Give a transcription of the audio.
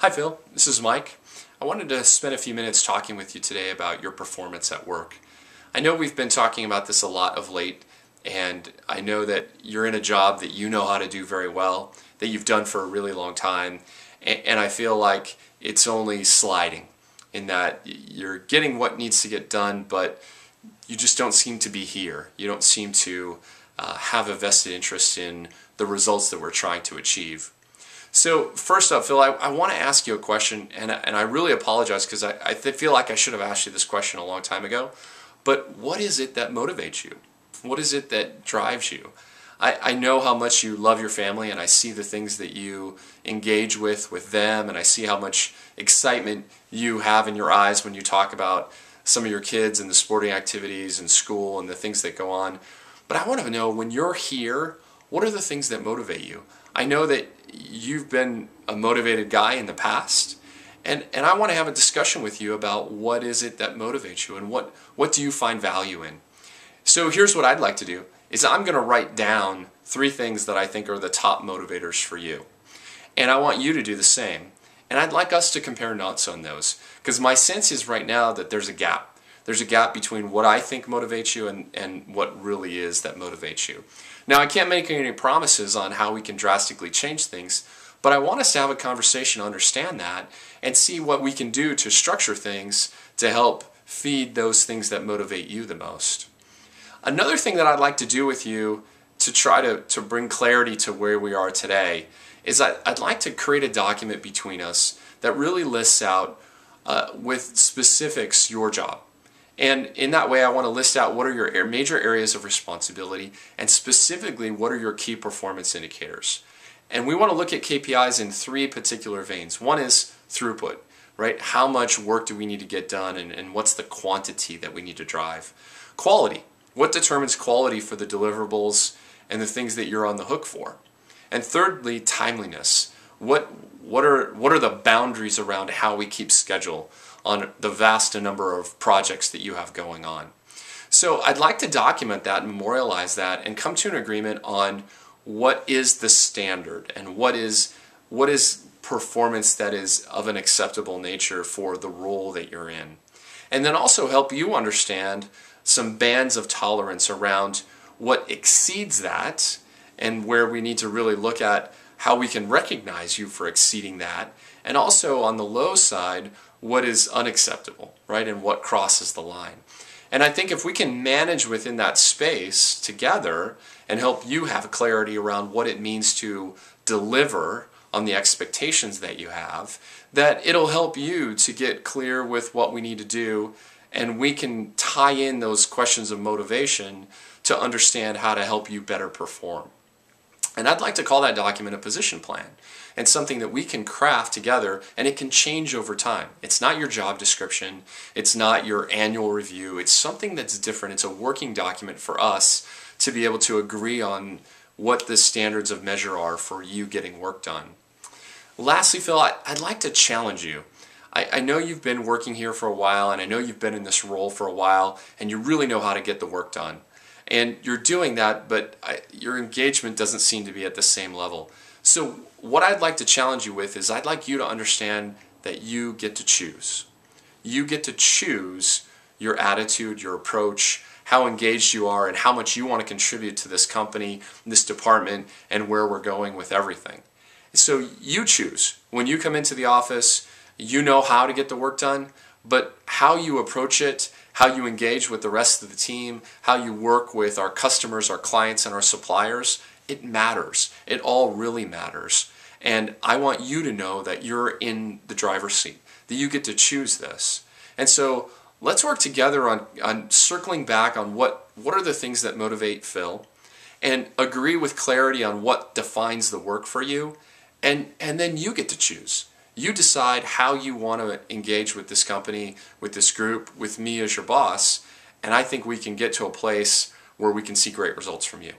Hi Phil, this is Mike. I wanted to spend a few minutes talking with you today about your performance at work. I know we've been talking about this a lot of late, and I know that you're in a job that you know how to do very well, that you've done for a really long time, and I feel like it's only sliding in that you're getting what needs to get done, but you just don't seem to be here. You don't seem to have a vested interest in the results that we're trying to achieve. So first up, Phil, I want to ask you a question, and I really apologize because I feel like I should have asked you this question a long time ago. But what is it that motivates you? What is it that drives you? I know how much you love your family, and I see the things that you engage with them, and I see how much excitement you have in your eyes when you talk about some of your kids and the sporting activities and school and the things that go on. But I want to know, when you're here, what are the things that motivate you? I know that you've been a motivated guy in the past, and I want to have a discussion with you about what is it that motivates you and what do you find value in. So here's what I'd like to do, is I'm going to write down 3 things that I think are the top motivators for you. And I want you to do the same. And I'd like us to compare notes on those, because my sense is right now that there's a gap. There's a gap between what I think motivates you and what really is that motivates you. Now, I can't make any promises on how we can drastically change things, but I want us to have a conversation to understand that and see what we can do to structure things to help feed those things that motivate you the most. Another thing that I'd like to do with you to try to bring clarity to where we are today is I'd like to create a document between us that really lists out with specifics your job. And in that way, I want to list out what are your major areas of responsibility, and specifically what are your key performance indicators. And we want to look at KPIs in 3 particular veins. One is throughput, right? How much work do we need to get done, and what's the quantity that we need to drive? Quality. What determines quality for the deliverables and the things that you're on the hook for? And thirdly, timeliness. What are the boundaries around how we keep schedule on the vast number of projects that you have going on? So I'd like to document that, memorialize that, and come to an agreement on what is the standard and what is performance that is of an acceptable nature for the role that you're in. And then also help you understand some bands of tolerance around what exceeds that and where we need to really look at how we can recognize you for exceeding that, and also on the low side, what is unacceptable, right, and what crosses the line. And I think if we can manage within that space together and help you have clarity around what it means to deliver on the expectations that you have, that it'll help you to get clear with what we need to do, and we can tie in those questions of motivation to understand how to help you better perform. And I'd like to call that document a position plan, and something that we can craft together, and it can change over time. It's not your job description, it's not your annual review, it's something that's different. It's a working document for us to be able to agree on what the standards of measure are for you getting work done. Lastly, Phil, I'd like to challenge you. I know you've been working here for a while, and I know you've been in this role for a while, and you really know how to get the work done. And you're doing that, but your engagement doesn't seem to be at the same level. So what I'd like to challenge you with is I'd like you to understand that you get to choose. You get to choose your attitude, your approach, how engaged you are, and how much you want to contribute to this company, this department, and where we're going with everything. So you choose. When you come into the office, you know how to get the work done, but how you approach it, how you engage with the rest of the team, how you work with our customers, our clients, and our suppliers, it matters. It all really matters. And I want you to know that you're in the driver's seat, that you get to choose this. And so let's work together on circling back on what are the things that motivate Phil, and agree with clarity on what defines the work for you, and then you get to choose. You decide how you want to engage with this company, with this group, with me as your boss, and I think we can get to a place where we can see great results from you.